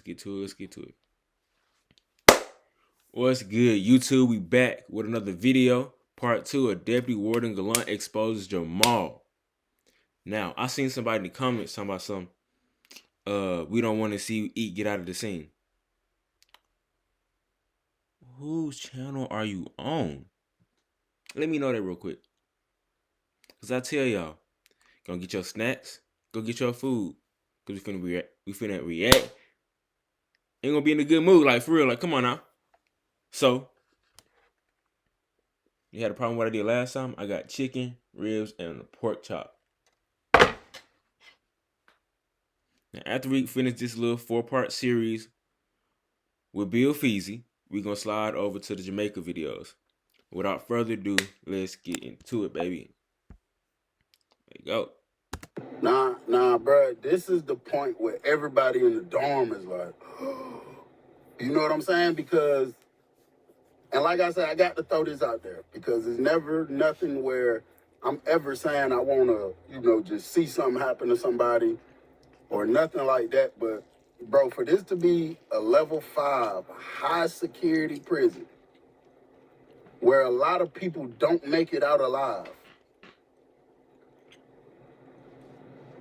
get to it. Let's get to it. What's good, YouTube? We back with another video. Part 2 of Deputy Warden Gullant exposes Jamal. Now, I seen somebody in the comments talking about something. We don't want to see you eat, get out of the scene. Whose channel are you on? Let me know that real quick. Cause I tell y'all, gonna get your snacks, go get your food. Cause we finna react. Ain't gonna be in a good mood, like for real, like come on now. So, you had a problem with what I did last time? I got chicken, ribs, and a pork chop. Now, after we finish this little 4-part series with Bill Feezy, we're gonna slide over to the Jamaica videos. Without further ado, let's get into it, baby. There you go. Nah, bro. This is the point where everybody in the dorm is like, you know what I'm saying? Because, and like I said, I got to throw this out there because it's never nothing where I'm ever saying I want to, just see something happen to somebody or nothing like that. But, bro, for this to be a level 5 high security prison where a lot of people don't make it out alive,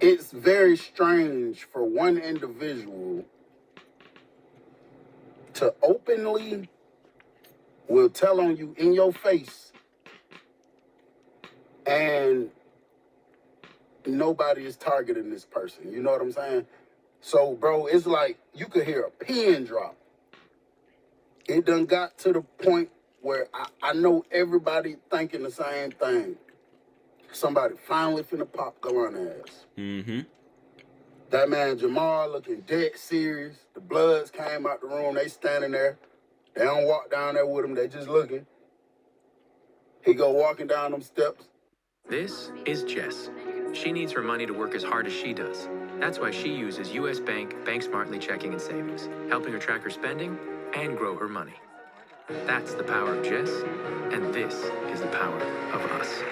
it's very strange for one individual to openly will tell on you in your face and nobody is targeting this person. You know what I'm saying? So, bro, it's like you could hear a pin drop. It done got to the point where I know everybody thinking the same thing. Somebody finally finna pop Gullant ass. Mm-hmm. That man Jamal looking dead serious. The Bloods came out the room. They standing there. They don't walk down there with him. They just looking. He go walking down them steps. This is Jess. She needs her money to work as hard as she does. That's why she uses U.S. Bank Smartly Checking and Savings, helping her track her spending and grow her money. That's the power of Jess, and this is the power of us.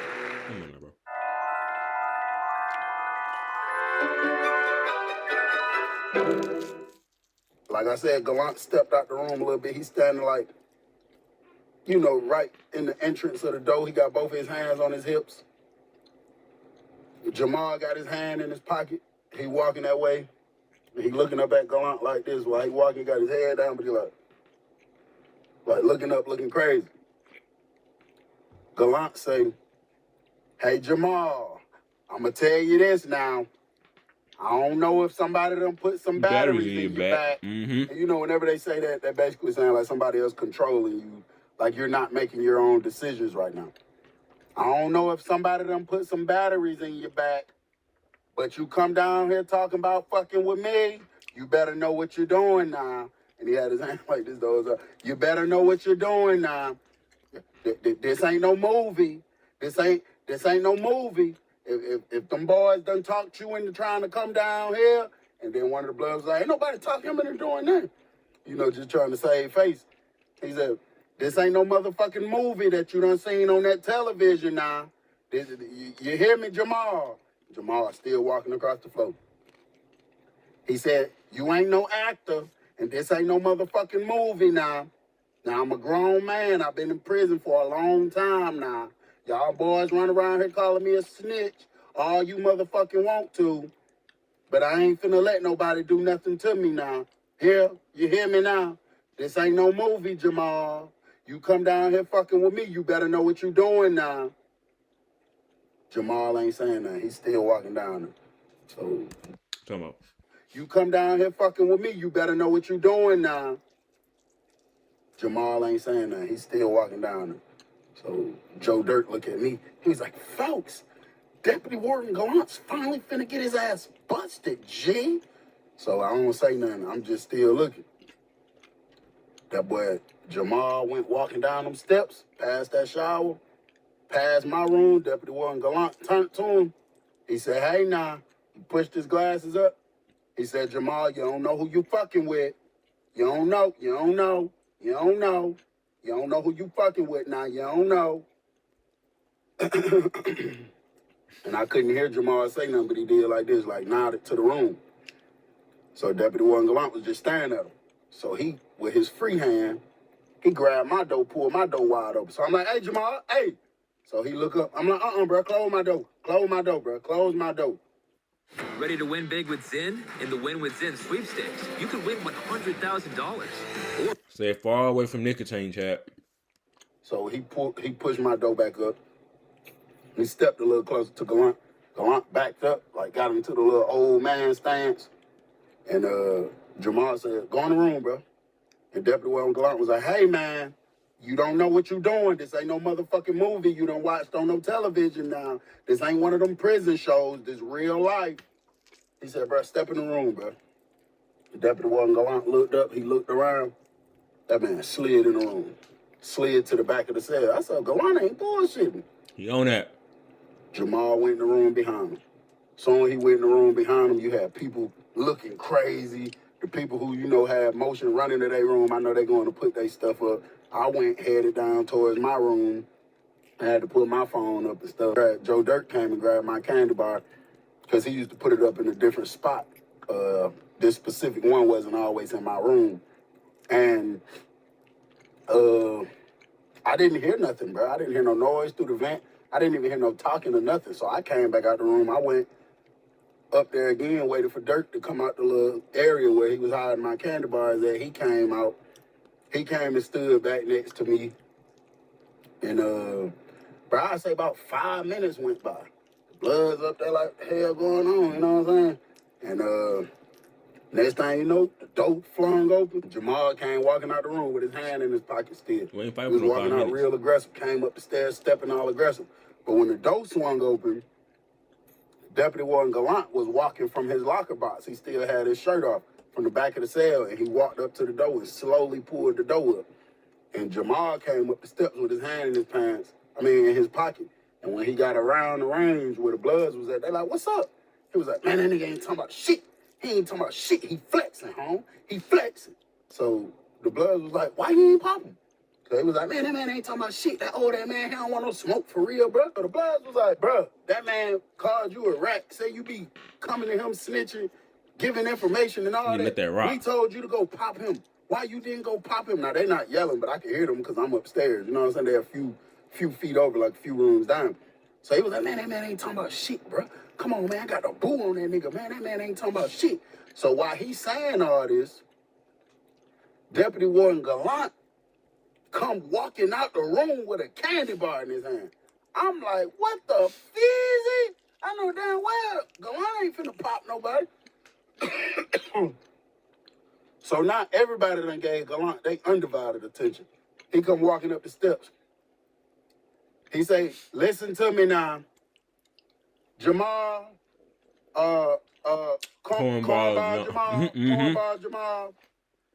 Like I said, Gullant stepped out the room a little bit. He's standing like, right in the entrance of the door. He got both his hands on his hips. Jamal got his hand in his pocket. He walking that way. He looking up at Gullant like this while he walking, got his head down, but he like looking up, looking crazy. Gullant say, "Hey, Jamal, I'm going to tell you this now. I don't know if somebody done put some batteries in your back." Mm-hmm. And whenever they say that, they're basically saying like somebody else controlling you, like you're not making your own decisions right now. I don't know if somebody done put some batteries in your back, but you come down here talking about fucking with me, you better know what you're doing now. And he had his hand like this, though. You better know what you're doing now. This ain't no movie. This ain't no movie. If them boys done talked you into trying to come down here, and then one of the Bloods was like, ain't nobody talking him into doing that. Just trying to save face. He said, this ain't no motherfucking movie that you done seen on that television now. You hear me, Jamal? Jamal still walking across the floor. He said, you ain't no actor, and this ain't no motherfucking movie now. Now, I'm a grown man. I've been in prison for a long time now. Y'all boys run around here calling me a snitch. All you motherfucking want to. But I ain't finna let nobody do nothing to me now. Here, you hear me now? This ain't no movie, Jamal. You come down here fucking with me, you better know what you doing now. Jamal ain't saying that. He's still walking down there. So, Come on. You come down here fucking with me, you better know what you doing now. Jamal ain't saying that. He's still walking down there. So Joe Dirt look at me. He's like, folks, Deputy Warden Gullant's finally finna get his ass busted, G. So I don't say nothing. I'm just still looking. That boy Jamal went walking down them steps, past that shower, past my room. Deputy Warden Gullant turned to him. He said, hey, nah. He pushed his glasses up. He said, Jamal, you don't know who you fucking with. You don't know. You don't know. You don't know. You don't know who you fucking with now. You don't know. And I couldn't hear Jamal say nothing, but he did like this, like nodded to the room. So Deputy Warden Gullant was just staring at him. So he, with his free hand, he grabbed my door, pulled my door wide open. So I'm like, hey, Jamal, hey. So he look up. I'm like, bro, close my door. Close my door, bro. Close my door. Ready to win big with Zinn? In the Win with Zinn sweepstakes, you could win $100,000. Stay far away from nicotine, chat. So he pushed my door back up. He stepped a little closer to Gullant. Gullant backed up, like got him to the little old man stance. And Jamal said, go in the room, bro. And Deputy Warden Gullant was like, hey, man, you don't know what you're doing. This ain't no motherfucking movie you done watched on no television now. This ain't one of them prison shows. This real life. He said, bro, step in the room, bro. The Deputy Warden Gullant looked up. He looked around. That man slid in the room. Slid to the back of the cell. I said, Gullant ain't bullshitting. He on that. Jamal went in the room behind him. So when he went in the room behind him, you had people looking crazy. The people who, you know, had motion running to their room, I know they're going to put their stuff up. I went headed down towards my room. I had to put my phone up and stuff. Joe Dirt came and grabbed my candy bar because he used to put it up in a different spot. This specific one wasn't always in my room. And I didn't hear nothing, bro. I didn't hear no noise through the vent. I didn't even hear no talking or nothing. So I came back out the room. I went up there again, waited for Dirk to come out the little area where he was hiding my candy bars at. He came out. He came and stood back next to me. And, bro, I'd say about 5 minutes went by. The blood's up there like, the hell going on, you know what I'm saying? And, next thing you know, the door flung open. Jamal came walking out the room with his hand in his pocket still. We ain't He fighting was for no 5 walking out minutes. real aggressive, came up the stairs, stepping all aggressive. But when the door swung open, Deputy Warden Gullant was walking from his locker box. He still had his shirt off from the back of the cell, and he walked up to the door and slowly pulled the door up. And Jamal came up the steps with his hand in his pants, in his pocket. And when he got around the range where the Bloods was at, they like, what's up? He was like, man, that nigga ain't talking about shit. He ain't talking about shit. He flexing, home. He flexing. So the Bloods was like, why he ain't popping? So he was like, man, that man ain't talking about shit. That old that man, he don't want no smoke for real, bro. So the Bloods was like, bro, that man called you a rat. Say you be coming to him snitching, giving information and all You that. let that rock. We told you to go pop him. Why you didn't go pop him? Now, they not yelling, but I can hear them because I'm upstairs. You know what I'm saying? They're a few feet over, like a few rooms down. So he was like, man, that man ain't talking about shit, bro. Come on, man, I got the boo on that nigga. Man, that man ain't talking about shit. So while he's saying all this, Deputy Warden Gullant come walking out the room with a candy bar in his hand. I'm like, what the fizzy? I know damn well Gullant ain't finna pop nobody. So now everybody done gave Gullant they undivided attention. He come walking up the steps. He say, listen to me now. Jamal, cornball Jamal, cornball Jamal.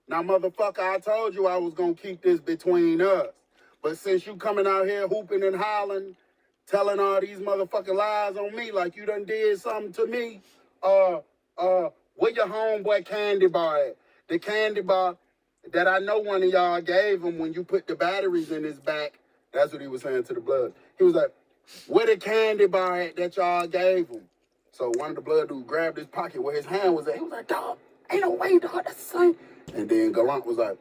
Now, motherfucker, I told you I was gonna keep this between us. But since you coming out here hooping and hollering, telling all these motherfucking lies on me like you done did something to me, where your homeboy candy bar at? The candy bar that I know one of y'all gave him when you put the batteries in his back. That's what he was saying to the Blood. He was like, where the candy bar at that y'all gave him? So one of the Blood dudes grabbed his pocket where his hand was at. He was like, dog, ain't no way, dog, that's the same. And then Gullant was like,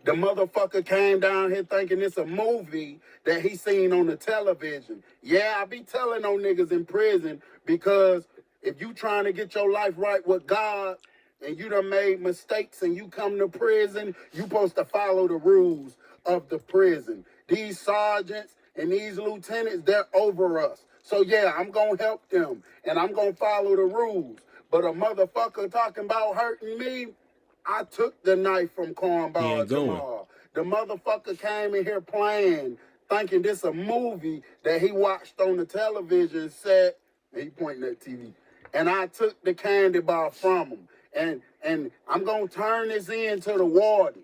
the motherfucker came down here thinking it's a movie that he seen on the television. Yeah, I be telling on niggas in prison because if you trying to get your life right with God and you done made mistakes and you come to prison, you supposed to follow the rules of the prison. These sergeants and these lieutenants, they're over us. So yeah, I'm gonna help them and I'm gonna follow the rules. But a motherfucker talking about hurting me, I took the knife from Cornball Jamal. The motherfucker came in here playing, thinking this a movie that he watched on the television set. And he pointing at TV. And I took the candy bar from him. And I'm going to turn this in to the warden.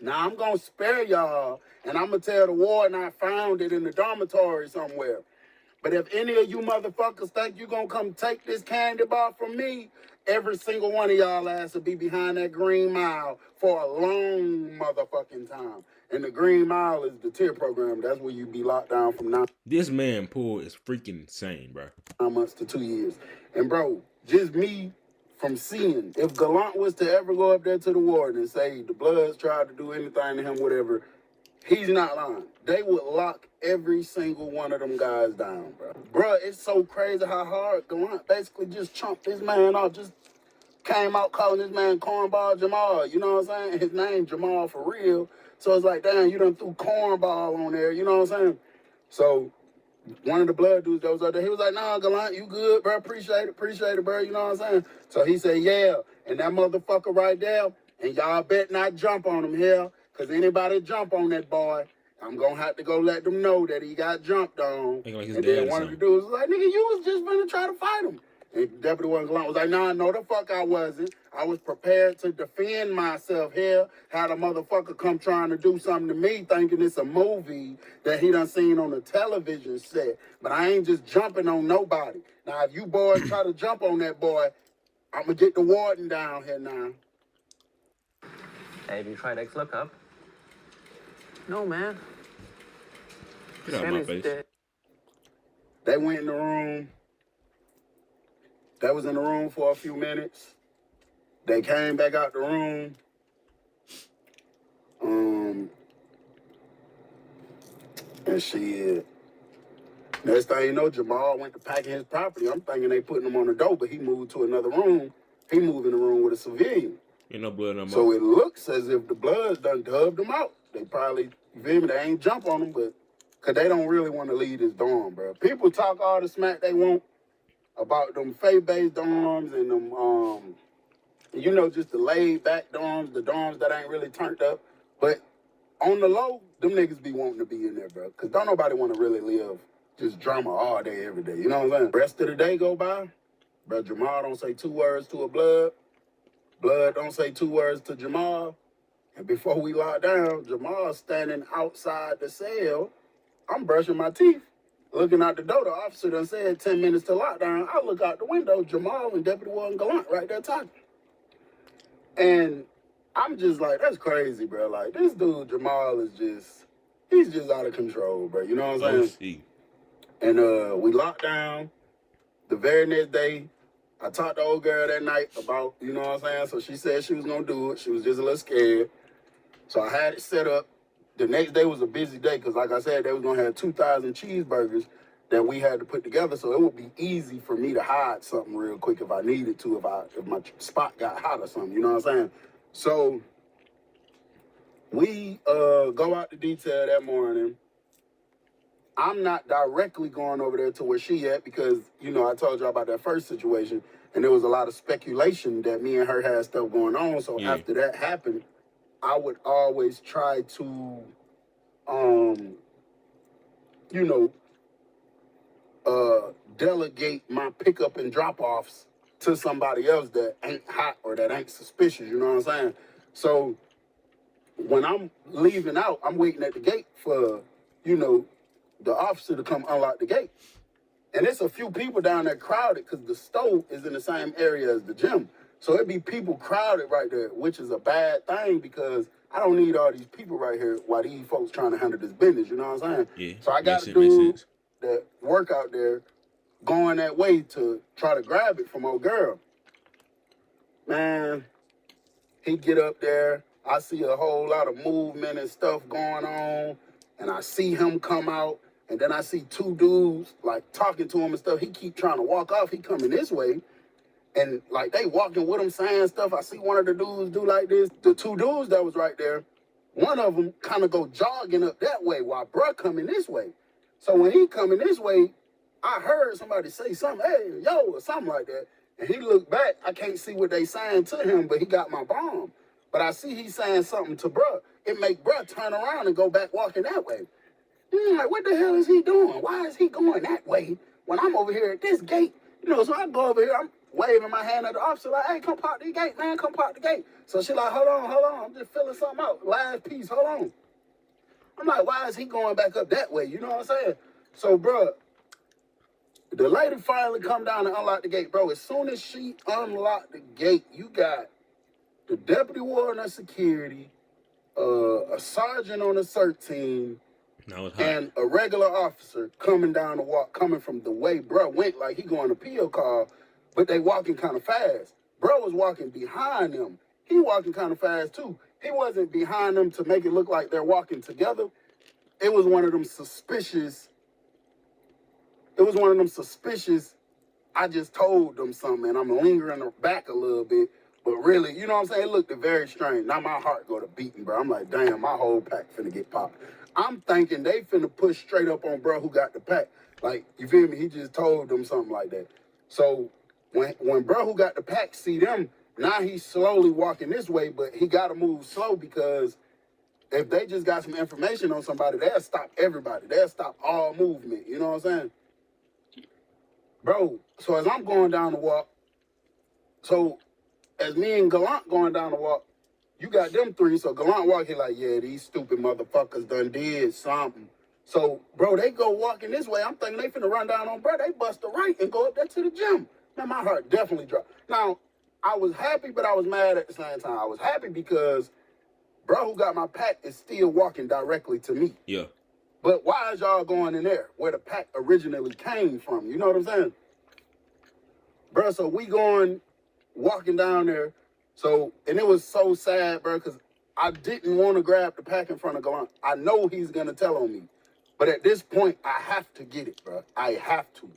Now, I'm going to spare y'all, and I'm going to tell the warden I found it in the dormitory somewhere. But if any of you motherfuckers think you going to come take this candy bar from me, every single one of y'all ass will be behind that Green Mile for a long motherfucking time. And the Green Mile is the tier program. That's where you be locked down from 9 This man pool is freaking insane, bro. months to 2 years. And bro, just me from seeing. If Gullant was to ever go up there to the warden and say the Bloods tried to do anything to him, whatever, he's not lying. They would lock every single one of them guys down, bro. Bro, it's so crazy how hard Gullant basically just chumped this man off, just came out calling this man cornball Jamal, you know what I'm saying? His name Jamal for real. So it's like, damn, you done threw cornball on there, you know what I'm saying? So one of the blood dudes that was up there, he was like, nah, Gullant, you good, bro, appreciate it, bro, you know what I'm saying? So he said, yeah, and that motherfucker right there, and y'all bet not jump on him here, because anybody jump on that boy, I'm going to have to go let them know that he got jumped on. Like his and dad then or one of the something. dudes was like, nigga, you was just gonna try to fight him. And Deputy Warden Gullant was like, nah, no, the fuck I wasn't. I was prepared to defend myself here. Had a motherfucker come trying to do something to me thinking it's a movie that he done seen on the television set. But I ain't just jumping on nobody. Now, if you boys try to jump on that boy, I'm gonna get the warden down here now. Hey, have you tried X-Lookup? No, man. Get out of my face. Dead. They went in the room. They was in the room for a few minutes. They came back out the room. And shit. Next thing you know, Jamal went to packing his property. I'm thinking they putting him on the door, but he moved to another room. He moved in the room with a civilian. Ain't no blood no more. So it looks as if the Bloods done dubbed him out. They probably, you feel me, they ain't jump on him, but because they don't really want to leave his dorm, bro. People talk all the smack they want about them faith-based dorms and them, you know, just the laid-back dorms, the dorms that ain't really turned up. But on the low, them niggas be wanting to be in there, bro. Because don't nobody want to really live just drama all day, every day. You know what I'm saying? Rest of the day go by, bro, Jamal don't say 2 words to a Blood. Blood don't say 2 words to Jamal. And before we lock down, Jamal standing outside the cell. I'm brushing my teeth. Looking out the door, the officer done said 10 minutes to lockdown. I look out the window, Jamal and Deputy Warden Gullant right there talking. And I'm just like, that's crazy, bro. Like, this dude, Jamal, he's just out of control, bro. You know what I'm saying? And we locked down. The very next day, I talked to old girl that night about, you know what I'm saying? So she said she was going to do it. She was just a little scared. So I had it set up. The next day was a busy day because, like I said, they was going to have 2,000 cheeseburgers that we had to put together. So it would be easy for me to hide something real quick if I needed to, if my spot got hot or something. You know what I'm saying? So we go out to detail that morning. I'm not directly going over there to where she at because, you know, I told you about that first situation and there was a lot of speculation that me and her had stuff going on. So after that happened, I would always try to, you know, delegate my pickup and drop-offs to somebody else that ain't hot or that ain't suspicious, you know what I'm saying? So when I'm leaving out, I'm waiting at the gate for, you know, the officer to come unlock the gate. And there's a few people down there crowded because the stove is in the same area as the gym. So it'd be people crowded right there, which is a bad thing because I don't need all these people right here while these folks trying to handle this business, you know what I'm saying? Yeah. So I got a dude that work out there going that way to try to grab it from old girl. Man, he get up there. I see a whole lot of movement and stuff going on. And I see him come out. And then I see 2 dudes like talking to him and stuff. He keep trying to walk off. He coming this way. And like they walking with him saying stuff. I see one of the dudes do like this. The 2 dudes that was right there, one of them kind of go jogging up that way while bruh coming this way. So when he coming this way, I heard somebody say something, hey, yo, or something like that. And he looked back. I can't see what they saying to him, but he got my bomb. But I see he's saying something to bruh. It make bruh turn around and go back walking that way. Like, what the hell is he doing? Why is he going that way when I'm over here at this gate? You know, so I go over here, I'm waving my hand at the officer, like, hey, come park the gate, man, come park the gate. So she like, hold on, I'm just filling something out. Last piece, hold on. I'm like, why is he going back up that way? You know what I'm saying? So, bro, the lady finally come down and unlock the gate. Bro, as soon as she unlocked the gate, you got the deputy warden of security, a sergeant on the CERT team, and a regular officer coming down the walk, coming from the way bro went, like he going to appeal call, but they walking kind of fast. bro was walking behind them. He walking kind of fast too. He wasn't behind them to make it look like they're walking together. It was one of them suspicious. I just told them something, and I'm lingering back a little bit. But really, you know what I'm saying? It looked very strange. Now my heart go to beating, bro. I'm like, damn, my whole pack finna get popped. I'm thinking they finna push straight up on bro who got the pack. Like, you feel me? He just told them something like that. So when bro who got the pack see them, now he's slowly walking this way, but he gotta move slow because if they just got some information on somebody, they'll stop everybody. They'll stop all movement. You know what I'm saying? Bro, so as I'm going down the walk, so as me and Gullant going down the walk, you got them three. So Gullant walk here like, yeah, these stupid motherfuckers done did something. So, bro, they go walking this way. I'm thinking they finna run down on bro. They bust a right and go up there to the gym. Man, my heart definitely dropped. Now, I was happy, but I was mad at the same time. I was happy because bro who got my pack is still walking directly to me. Yeah. But why is y'all going in there where the pack originally came from? You know what I'm saying? Bro, so we walking down there. So, and it was so sad, bro, because I didn't want to grab the pack in front of Gullant. I know he's going to tell on me. But at this point, I have to get it, bro. I have to.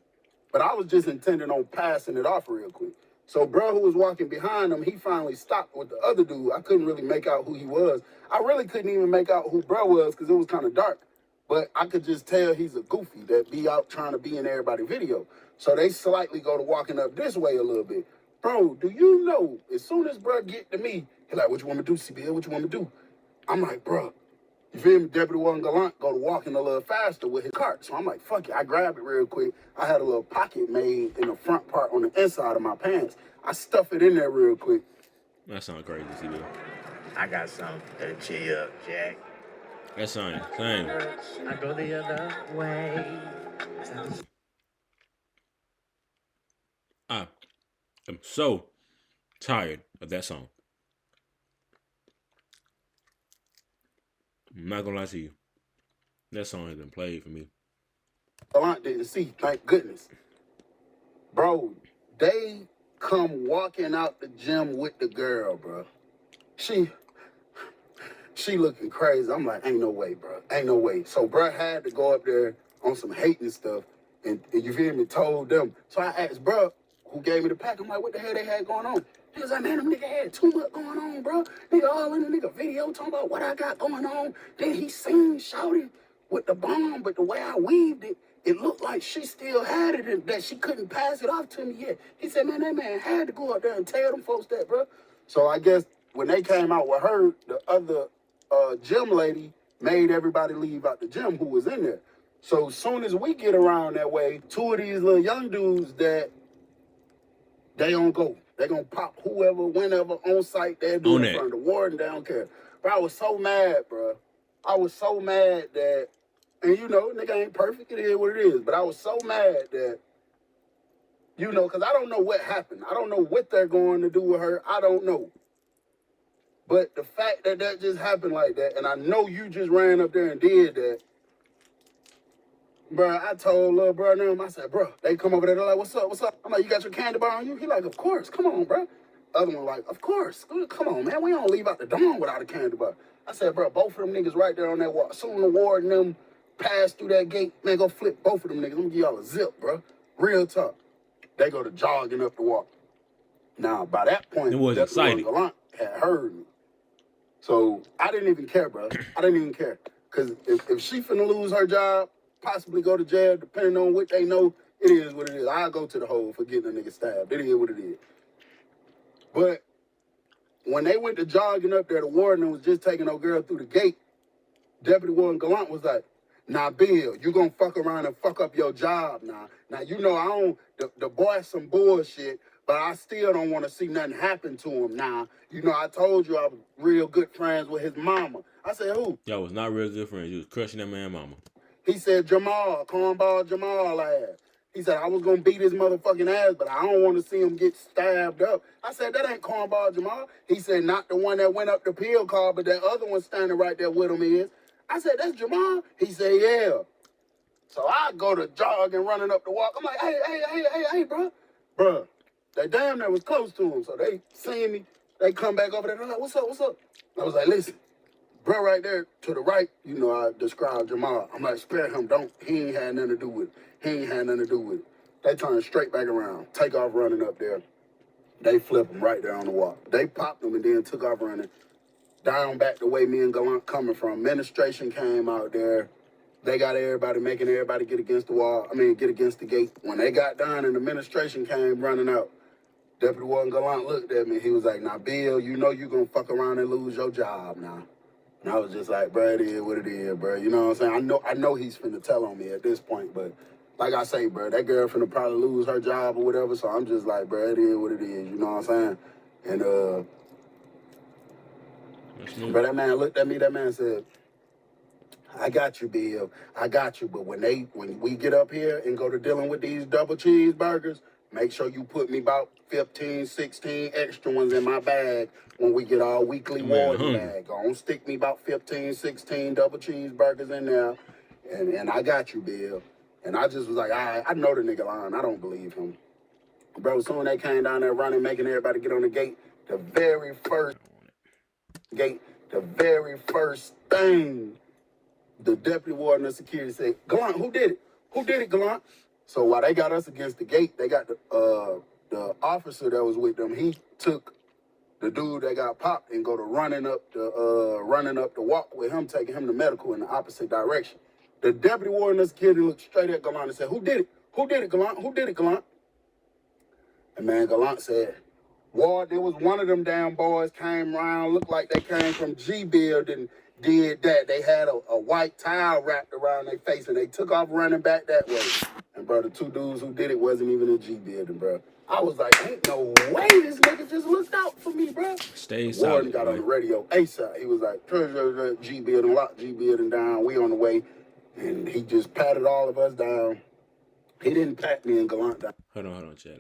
But I was just intending on passing it off real quick. So, bro who was walking behind him, he finally stopped with the other dude. I couldn't really make out who he was. I really couldn't even make out who bro was because it was kind of dark. But I could just tell he's a goofy that be out trying to be in everybody's video. So they slightly go to walking up this way a little bit. Bro, do you know, as soon as bro get to me, he like, what you want me to do, CBL? What you want me to do? I'm like, bro, you feel me? Deputy Warden Gullant go to walking a little faster with his cart. So I'm like, fuck it. I grabbed it real quick. I had a little pocket made in the front part on the inside of my pants. I stuff it in there real quick. That sounds crazy, CBL. I got something to cheer you up, Jack. That sounds same. I go the other way. I am so tired of that song. I'm not gonna lie to you. That song has been played for me. Gullant didn't see, thank goodness. Bro, they come walking out the gym with the girl, bro. She looking crazy. I'm like, ain't no way, bro. Ain't no way. So, bro had to go up there on some hating stuff, and you feel me, told them. So I asked bro, who gave me the pack, I'm like, what the hell they had going on? He was like, man, them nigga had too much going on, bro. Nigga all in the nigga video talking about what I got going on. Then he seen shouting with the bomb, but the way I weaved it, it looked like she still had it and that she couldn't pass it off to me yet. He said, man, that man had to go up there and tell them folks that, bro. So I guess when they came out with her, the other gym lady made everybody leave out the gym who was in there. So as soon as we get around that way, two of these little young dudes that they don't go. They gonna pop whoever, whenever, on site. They'll do it in front of the warden. They don't care. But I was so mad, bro. I was so mad that, and you know, nigga ain't perfect. It is what it is. But I was so mad that, you know, because I don't know what happened. I don't know what they're going to do with her. I don't know. But the fact that that just happened like that, and I know you just ran up there and did that, bro, I told little bro them, I said, bro, they come over there, they're like, what's up, what's up? I'm like, you got your candy bar on you? He like, of course, come on, bro. Other one like, of course, come on, man, we don't leave out the dorm without a candy bar. I said, bro, both of them niggas right there on that walk. Soon the warden them pass through that gate, man, go flip both of them niggas. I'm gonna give y'all a zip, bro. Real talk. They go to jogging up the walk. Now, by that point, It was exciting. Gullant had heard me. So I didn't even care, bro. I didn't even care. Because if she finna lose her job, possibly go to jail, depending on what they know, it is what it is. I'll go to the hole for getting a nigga stabbed. It is what it is. But when they went to jogging up there, the warden was just taking no girl through the gate. Deputy Warden Gullant was like, nah, Bill, you gonna fuck around and fuck up your job now. Now, you know, I don't, the boy's some bullshit, but I still don't want to see nothing happen to him now. You know, I told you I was real good friends with his mama. I said, who? Y'all was not real good friends. You was crushing that man mama. He said, Jamal, cornball Jamal ass. He said, I was going to beat his motherfucking ass, but I don't want to see him get stabbed up. I said, that ain't cornball Jamal. He said, not the one that went up the pill car, but that other one standing right there with him is. I said, that's Jamal? He said, yeah. So I go to jog and running up the walk. I'm like, hey, bro. Bro, They damn near was close to him. So they seen me. They come back over there. They're like, what's up, what's up? I was like, listen, bro right there to the right, you know, I described Jamal. I'm like, spare him. He ain't had nothing to do with it. He ain't had nothing to do with it. They turn straight back around, take off running up there. They flip him right there on the wall. They popped him and then took off running down back the way me and Gullant coming from. Administration came out there. They got everybody, making everybody get against the wall. Get against the gate. When they got done and administration came running out, Deputy Warden Gullant looked at me. He was like, now, Bill, you know you gonna fuck around and lose your job now. And I was just like, bro, it is what it is, bro. You know what I'm saying? I know he's finna tell on me at this point, but like I say, bro, that girl finna probably lose her job or whatever, so I'm just like, bro, it is what it is, you know what I'm saying? And, bro, that man looked at me, that man said, I got you, Bill. I got you. But when we get up here and go to dealing with these double cheeseburgers, make sure you put me about 15, 16 extra ones in my bag when we get our weekly Warden bag. Don't stick me about 15, 16 double cheeseburgers in there. And I got you, Bill. And I just was like, all right, I know the nigga lying. I don't believe him. Bro, soon they came down there running, making everybody get on the gate. The very first thing, the deputy warden of security said, Gullant, who did it? Who did it, Gullant? So while they got us against the gate, they got the officer that was with them. He took the dude that got popped and go to running up the walk with him, taking him to medical in the opposite direction. The deputy warden of security looked straight at Gullant and said, who did it? Who did it, Gullant? Who did it, Gullant? And man, Gullant said, Warden, it was one of them damn boys came around, looked like they came from G Building, did that. They had a white towel wrapped around their face and they took off running back that way. And bro, the two dudes who did it wasn't even in G Building, bro. I was like, ain't no way this nigga just looked out for me, bro. Stay Warden solid, got boy. on the radio ASAP. He was like, G Building, lock G Building down. We on the way. And he just patted all of us down. He didn't pat me and Gullant down. Hold on, chat.